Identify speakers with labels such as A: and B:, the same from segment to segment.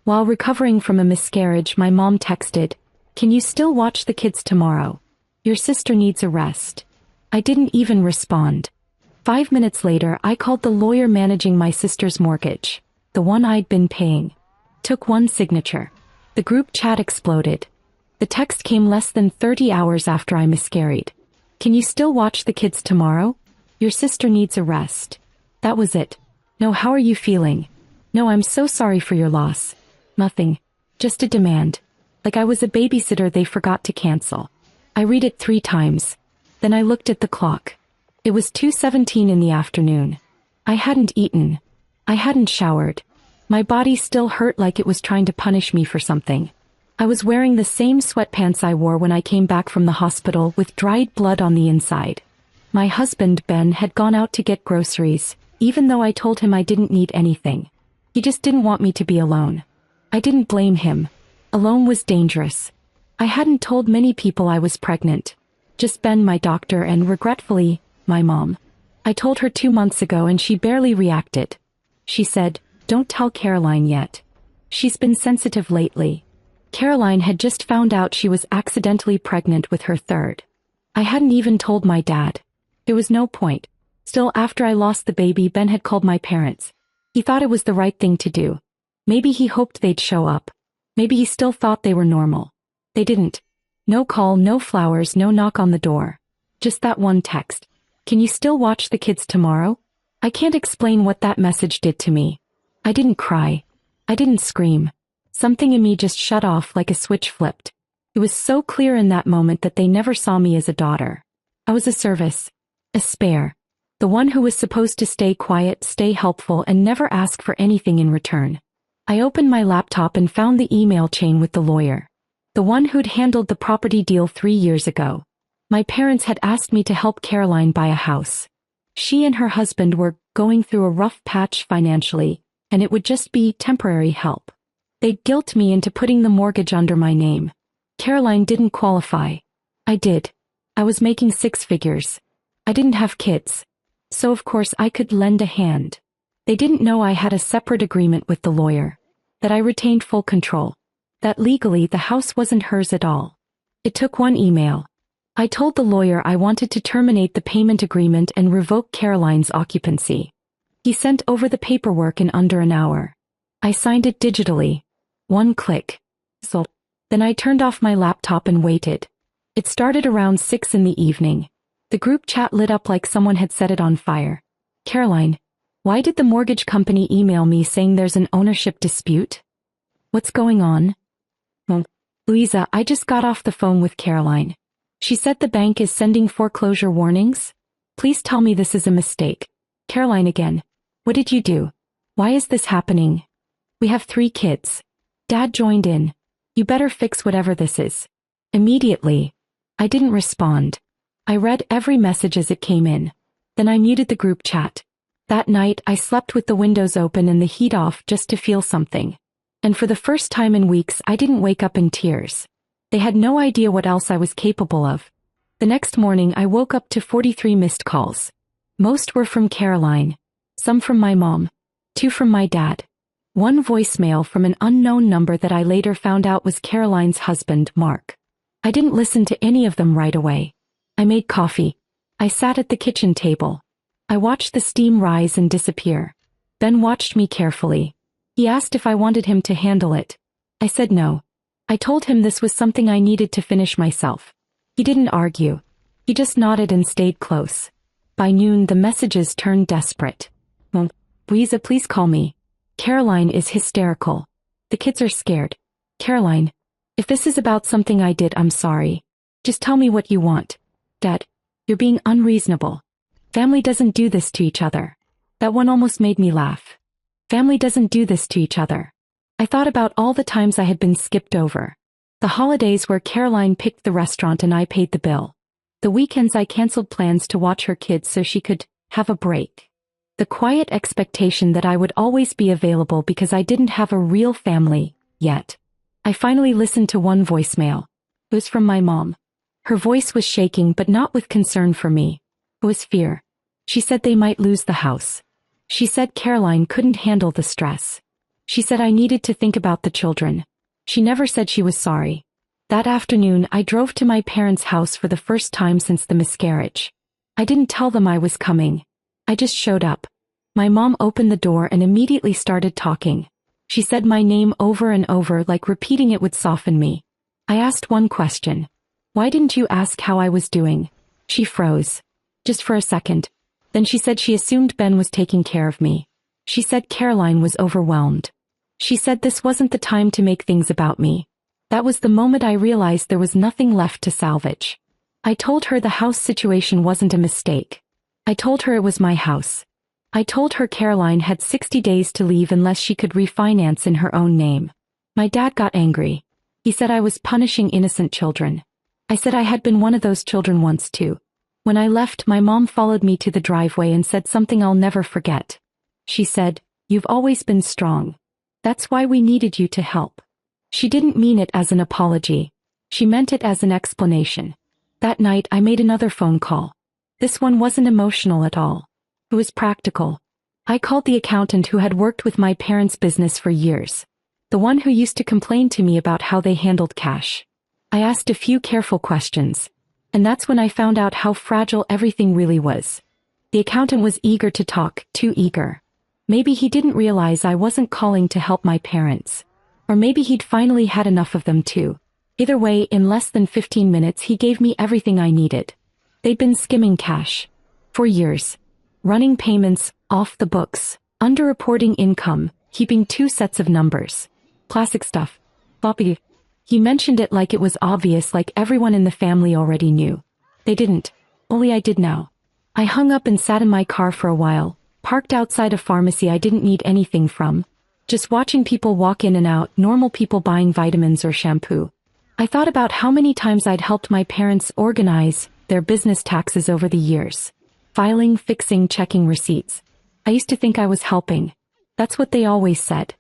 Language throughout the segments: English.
A: While recovering from a miscarriage, my mom texted, "Can you still watch the kids tomorrow? Your sister needs a rest." I didn't even respond. 5 minutes later, I called the lawyer managing my sister's mortgage, the one I'd been paying. Took one signature. The group chat exploded. The text came less than 30 hours after I miscarried. "Can you still watch the kids tomorrow? Your sister needs a rest." That was it. No, "How are you feeling?" No, "I'm so sorry for your loss." Nothing. Just a demand. Like I was a babysitter they forgot to cancel. I read it 3 times. Then I looked at the clock. It was 2:17 in the afternoon. I hadn't eaten. I hadn't showered. My body still hurt like it was trying to punish me for something. I was wearing the same sweatpants I wore when I came back from the hospital with dried blood on the inside. My husband, Ben, had gone out to get groceries, even though I told him I didn't need anything. He just didn't want me to be alone. I didn't blame him. Alone was dangerous. I hadn't told many people I was pregnant. Just Ben, my doctor, and regretfully, my mom. I told her 2 months ago and she barely reacted. She said, "Don't tell Caroline yet. She's been sensitive lately." Caroline had just found out she was accidentally pregnant with her third. I hadn't even told my dad. There was no point. Still, after I lost the baby, Ben had called my parents. He thought it was the right thing to do. Maybe he hoped they'd show up. Maybe he still thought they were normal. They didn't. No call, no flowers, no knock on the door. Just that one text. "Can you still watch the kids tomorrow?" I can't explain what that message did to me. I didn't cry. I didn't scream. Something in me just shut off like a switch flipped. It was so clear in that moment that they never saw me as a daughter. I was a service. A spare. The one who was supposed to stay quiet, stay helpful, and never ask for anything in return. I opened my laptop and found the email chain with the lawyer. The one who'd handled the property deal 3 years ago. My parents had asked me to help Caroline buy a house. She and her husband were going through a rough patch financially, and it would just be temporary help. They'd guilt me into putting the mortgage under my name. Caroline didn't qualify. I did. I was making 6 figures. I didn't have kids. So of course I could lend a hand. They didn't know I had a separate agreement with the lawyer. That I retained full control. That legally the house wasn't hers at all. It took one email. I told the lawyer I wanted to terminate the payment agreement and revoke Caroline's occupancy. He sent over the paperwork in under an hour. I signed it digitally. One click. So, then I turned off my laptop and waited. It started around 6 in the evening. The group chat lit up like someone had set it on fire. "Caroline, why did the mortgage company email me saying there's an ownership dispute? What's going on?" "Well, Louisa, I just got off the phone with Caroline. She said the bank is sending foreclosure warnings. Please tell me this is a mistake." "Caroline again. What did you do? Why is this happening? We have 3 kids. Dad joined in. You better fix whatever this is." Immediately. I didn't respond. I read every message as it came in. Then I muted the group chat. That night I slept with the windows open and the heat off just to feel something. And for the first time in weeks I didn't wake up in tears. They had no idea what else I was capable of. The next morning I woke up to 43 missed calls. Most were from Caroline. Some from my mom. 2 from my dad. 1 voicemail from an unknown number that I later found out was Caroline's husband, Mark. I didn't listen to any of them right away. I made coffee. I sat at the kitchen table. I watched the steam rise and disappear. Ben watched me carefully. He asked if I wanted him to handle it. I said no. I told him this was something I needed to finish myself. He didn't argue. He just nodded and stayed close. By noon the messages turned desperate. "Well, Louisa, please call me. Caroline is hysterical. The kids are scared. Caroline, if this is about something I did, I'm sorry. Just tell me what you want. Dad, you're being unreasonable. Family doesn't do this to each other." That one almost made me laugh. Family doesn't do this to each other. I thought about all the times I had been skipped over. The holidays where Caroline picked the restaurant and I paid the bill. The weekends I canceled plans to watch her kids so she could have a break. The quiet expectation that I would always be available because I didn't have a real family, yet. I finally listened to one voicemail. It was from my mom. Her voice was shaking but not with concern for me. It was fear. She said they might lose the house. She said Caroline couldn't handle the stress. She said I needed to think about the children. She never said she was sorry. That afternoon, I drove to my parents' house for the first time since the miscarriage. I didn't tell them I was coming. I just showed up. My mom opened the door and immediately started talking. She said my name over and over, like repeating it would soften me. I asked one question. Why didn't you ask how I was doing? She froze. Just for a second. Then she said she assumed Ben was taking care of me. She said Caroline was overwhelmed. She said this wasn't the time to make things about me. That was the moment I realized there was nothing left to salvage. I told her the house situation wasn't a mistake. I told her it was my house. I told her Caroline had 60 days to leave unless she could refinance in her own name. My dad got angry. He said I was punishing innocent children. I said I had been one of those children once too. When I left, my mom followed me to the driveway and said something I'll never forget. She said, "You've always been strong. That's why we needed you to help." She didn't mean it as an apology. She meant it as an explanation. That night I made another phone call. This one wasn't emotional at all. It was practical. I called the accountant who had worked with my parents' business for years. The one who used to complain to me about how they handled cash. I asked a few careful questions. And that's when I found out how fragile everything really was. The accountant was eager to talk, too eager. Maybe he didn't realize I wasn't calling to help my parents. Or maybe he'd finally had enough of them too. Either way, in less than 15 minutes he gave me everything I needed. They'd been skimming cash. For years. Running payments, off the books, underreporting income, keeping 2 sets of numbers. Classic stuff. Floppy. He mentioned it like it was obvious, like everyone in the family already knew. They didn't. Only I did now. I hung up and sat in my car for a while, parked outside a pharmacy I didn't need anything from. Just watching people walk in and out, normal people buying vitamins or shampoo. I thought about how many times I'd helped my parents organize their business taxes over the years. Filing, fixing, checking receipts. I used to think I was helping. That's what they always said.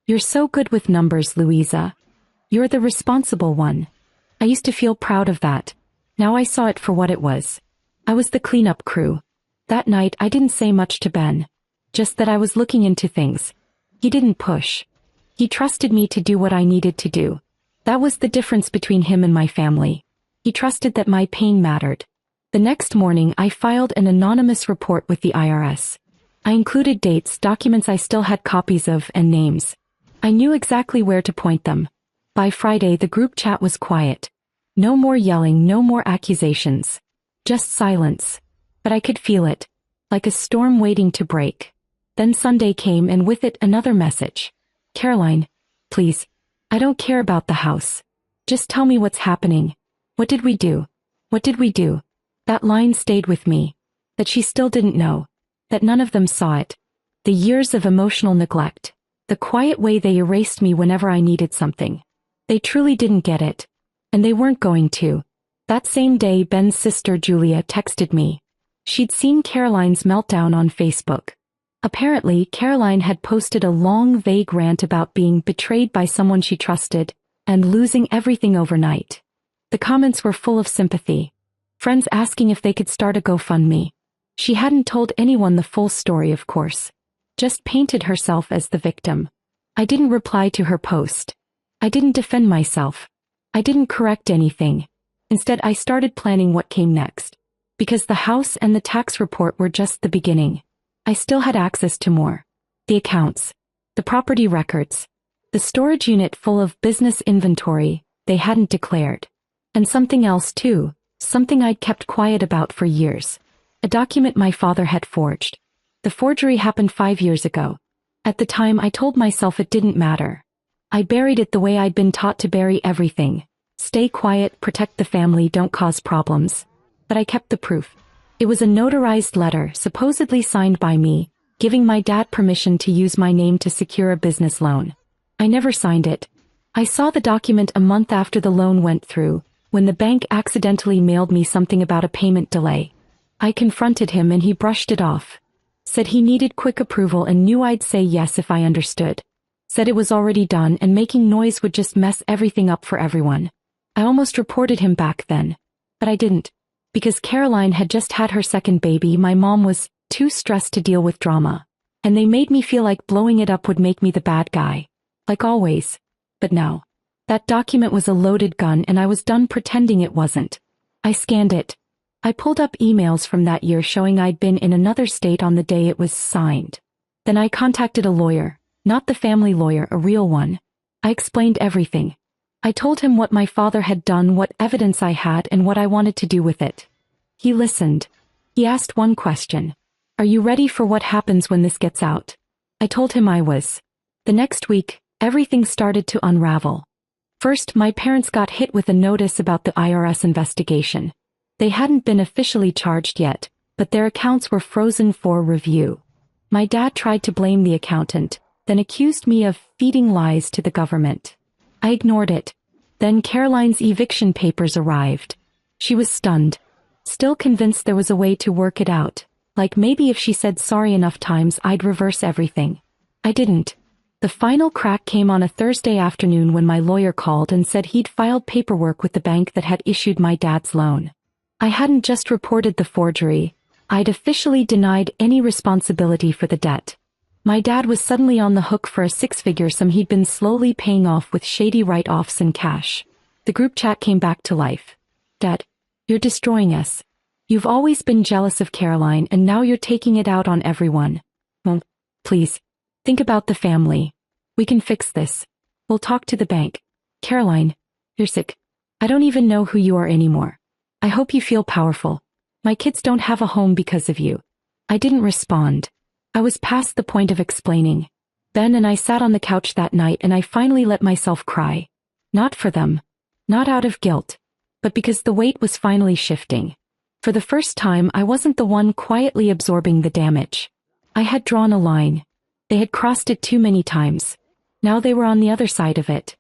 A: "You're so good with numbers, Louisa. You're the responsible one." I used to feel proud of that. Now I saw it for what it was. I was the cleanup crew. That night I didn't say much to Ben. Just that I was looking into things. He didn't push. He trusted me to do what I needed to do. That was the difference between him and my family. He trusted that my pain mattered. The next morning I filed an anonymous report with the IRS. I included dates, documents I still had copies of, and names. I knew exactly where to point them. By Friday the group chat was quiet. No more yelling, no more accusations. Just silence. But I could feel it. Like a storm waiting to break. Then Sunday came and with it another message. "Caroline, please. I don't care about the house. Just tell me what's happening. What did we do? What did we do?" That line stayed with me. That she still didn't know. That none of them saw it. The years of emotional neglect. The quiet way they erased me whenever I needed something. They truly didn't get it. And they weren't going to. That same day Ben's sister Julia texted me. She'd seen Caroline's meltdown on Facebook. Apparently, Caroline had posted a long, vague rant about being betrayed by someone she trusted, and losing everything overnight. The comments were full of sympathy. Friends asking if they could start a GoFundMe. She hadn't told anyone the full story, of course. Just painted herself as the victim. I didn't reply to her post. I didn't defend myself. I didn't correct anything. Instead, I started planning what came next. Because the house and the tax report were just the beginning. I still had access to more. The accounts. The property records. The storage unit full of business inventory they hadn't declared. And something else too, something I'd kept quiet about for years. A document my father had forged. The forgery happened 5 years ago. At the time I told myself it didn't matter. I buried it the way I'd been taught to bury everything. Stay quiet, protect the family, don't cause problems. But I kept the proof. It was a notarized letter, supposedly signed by me, giving my dad permission to use my name to secure a business loan. I never signed it. I saw the document a month after the loan went through, when the bank accidentally mailed me something about a payment delay. I confronted him and he brushed it off. Said he needed quick approval and knew I'd say yes if I understood. Said it was already done and making noise would just mess everything up for everyone. I almost reported him back then. But I didn't. Because Caroline had just had her second baby, my mom was too stressed to deal with drama. and they made me feel like blowing it up would make me the bad guy. Like always. But no. That document was a loaded gun and I was done pretending it wasn't. I scanned it. I pulled up emails from that year showing I'd been in another state on the day it was signed. Then I contacted a lawyer, not the family lawyer, a real one. I explained everything. I told him what my father had done, what evidence I had, and what I wanted to do with it. He listened. He asked one question. Are you ready for what happens when this gets out? I told him I was. The next week, everything started to unravel. First, my parents got hit with a notice about the IRS investigation. They hadn't been officially charged yet, but their accounts were frozen for review. My dad tried to blame the accountant, then accused me of feeding lies to the government. I ignored it. Then Caroline's eviction papers arrived. She was stunned, still convinced there was a way to work it out, like maybe if she said sorry enough times I'd reverse everything. I didn't. The final crack came on a Thursday afternoon when my lawyer called and said he'd filed paperwork with the bank that had issued my dad's loan. I hadn't just reported the forgery, I'd officially denied any responsibility for the debt. My dad was suddenly on the hook for a six-figure sum he'd been slowly paying off with shady write-offs and cash. The group chat came back to life. Dad, you're destroying us. You've always been jealous of Caroline and now you're taking it out on everyone. Well, please, think about the family. We can fix this. We'll talk to the bank. Caroline, you're sick. I don't even know who you are anymore. I hope you feel powerful. My kids don't have a home because of you. I didn't respond. I was past the point of explaining. Ben and I sat on the couch that night and I finally let myself cry. Not for them. Not out of guilt. But because the weight was finally shifting. For the first time, I wasn't the one quietly absorbing the damage. I had drawn a line. They had crossed it too many times. Now they were on the other side of it.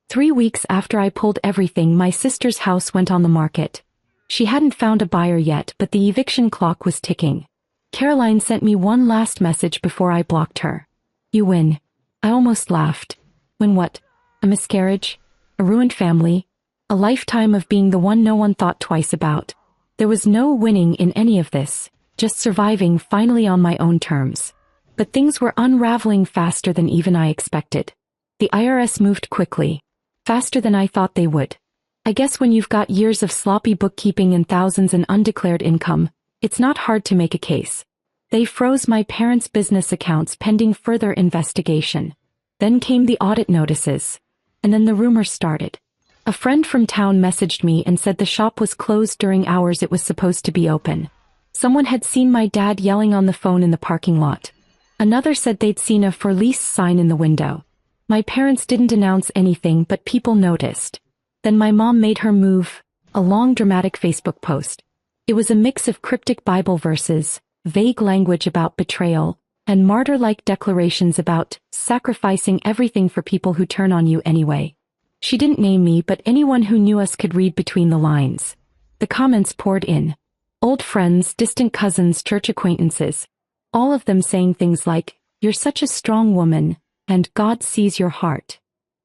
A: 3 weeks after I pulled everything, my sister's house went on the market. She hadn't found a buyer yet, but the eviction clock was ticking. Caroline sent me one last message before I blocked her. You win. I almost laughed. Win what? A miscarriage? A ruined family? A lifetime of being the one no one thought twice about. There was no winning in any of this, just surviving finally on my own terms. But things were unraveling faster than even I expected. The IRS moved quickly. Faster than I thought they would. I guess when you've got years of sloppy bookkeeping and thousands in undeclared income, it's not hard to make a case. They froze my parents' business accounts pending further investigation. Then came the audit notices. And then the rumors started. A friend from town messaged me and said the shop was closed during hours it was supposed to be open. Someone had seen my dad yelling on the phone in the parking lot. Another said they'd seen a for lease sign in the window. My parents didn't announce anything, but people noticed. Then my mom made her move, a long dramatic Facebook post. It was a mix of cryptic Bible verses, vague language about betrayal, and martyr-like declarations about sacrificing everything for people who turn on you anyway. She didn't name me, but anyone who knew us could read between the lines. The comments poured in. Old friends, distant cousins, church acquaintances. All of them saying things like, "You're such a strong woman," and "God sees your heart."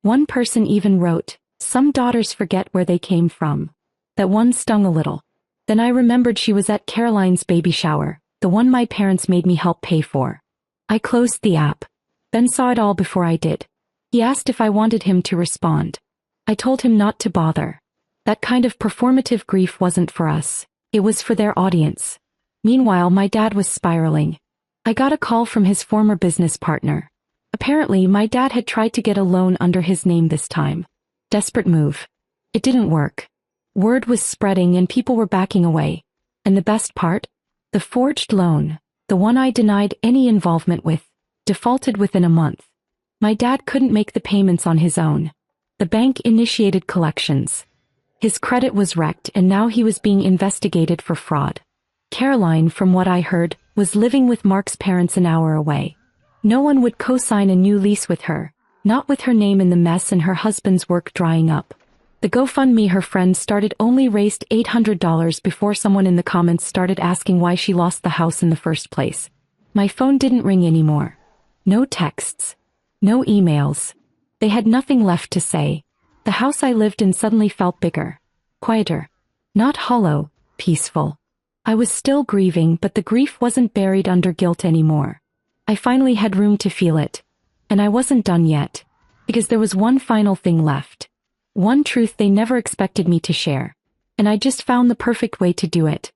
A: One person even wrote, "Some daughters forget where they came from." That one stung a little. Then I remembered she was at Caroline's baby shower, the one my parents made me help pay for. I closed the app. Ben saw it all before I did. He asked if I wanted him to respond. I told him not to bother. That kind of performative grief wasn't for us. It was for their audience. Meanwhile, my dad was spiraling. I got a call from his former business partner. Apparently, my dad had tried to get a loan under his name this time. Desperate move. It didn't work. Word was spreading and people were backing away. And the best part? The forged loan, the one I denied any involvement with, defaulted within a month. My dad couldn't make the payments on his own. The bank initiated collections. His credit was wrecked and now he was being investigated for fraud. Caroline, from what I heard, was living with Mark's parents an hour away. No one would co-sign a new lease with her, not with her name in the mess and her husband's work drying up. The GoFundMe her friend started only raised $800 before someone in the comments started asking why she lost the house in the first place. My phone didn't ring anymore. No texts. No emails. They had nothing left to say. The house I lived in suddenly felt bigger. Quieter. Not hollow, peaceful. I was still grieving, but the grief wasn't buried under guilt anymore. I finally had room to feel it. And I wasn't done yet. Because there was one final thing left. One truth they never expected me to share. And I just found the perfect way to do it.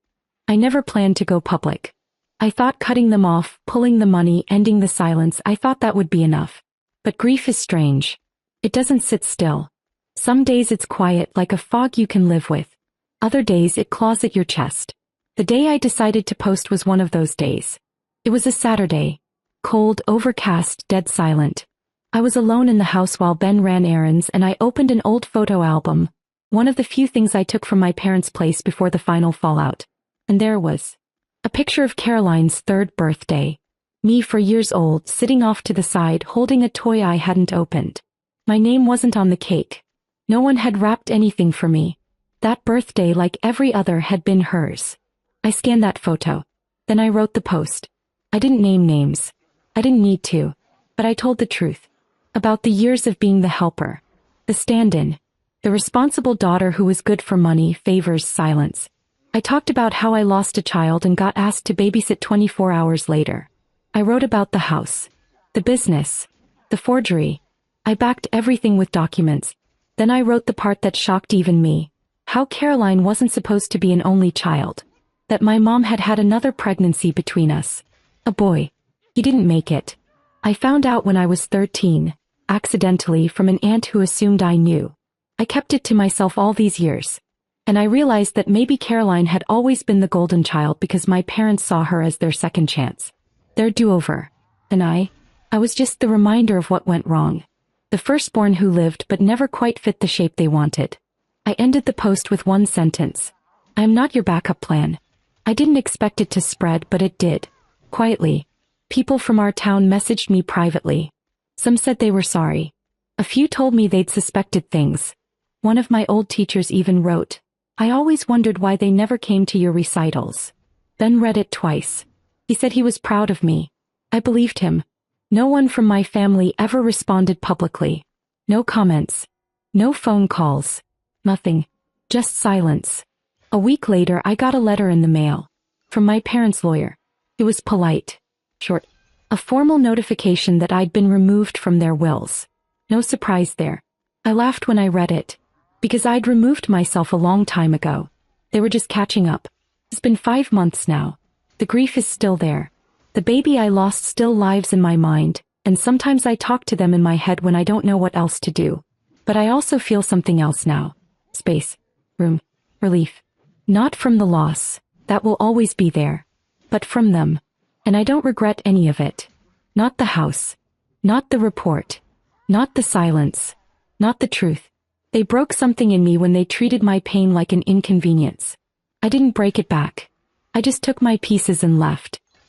A: I never planned to go public. I thought cutting them off, pulling the money, ending the silence, I thought that would be enough. But grief is strange. It doesn't sit still. Some days it's quiet like a fog you can live with. Other days it claws at your chest. The day I decided to post was one of those days. It was a Saturday. Cold, overcast, dead silent. I was alone in the house while Ben ran errands and I opened an old photo album, one of the few things I took from my parents' place before the final fallout. And there was a picture of Caroline's 3rd birthday. Me 4 years old, sitting off to the side, holding a toy I hadn't opened. My name wasn't on the cake. No one had wrapped anything for me. That birthday, like every other, had been hers. I scanned that photo. Then I wrote the post. I didn't name names. I didn't need to. But I told the truth. About the years of being the helper. The stand-in. The responsible daughter who was good for money, favors, silence. I talked about how I lost a child and got asked to babysit 24 hours later. I wrote about the house. The business. The forgery. I backed everything with documents. Then I wrote the part that shocked even me. How Caroline wasn't supposed to be an only child. That my mom had had another pregnancy between us. A boy. He didn't make it. I found out when I was 13, accidentally, from an aunt who assumed I knew. I kept it to myself all these years. And I realized that maybe Caroline had always been the golden child because my parents saw her as their second chance. Their do-over. And I was just the reminder of what went wrong. The firstborn who lived but never quite fit the shape they wanted. I ended the post with one sentence. I am not your backup plan. I didn't expect it to spread, but it did. Quietly. People from our town messaged me privately. Some said they were sorry. A few told me they'd suspected things. One of my old teachers even wrote, I always wondered why they never came to your recitals. Ben read it twice. He said he was proud of me. I believed him. No one from my family ever responded publicly. No comments. No phone calls. Nothing. Just silence. A week later I got a letter in the mail. From my parents' lawyer. It was polite. Short. A formal notification that I'd been removed from their wills. No surprise there. I laughed when I read it. Because I'd removed myself a long time ago. They were just catching up. It's been 5 months now. The grief is still there. The baby I lost still lives in my mind, and sometimes I talk to them in my head when I don't know what else to do. But I also feel something else now. Space. Room. Relief. Not from the loss. That will always be there. But from them. And I don't regret any of it. Not the house. Not the report. Not the silence. Not the truth. They broke something in me when they treated my pain like an inconvenience. I didn't break it back. I just took my pieces and left.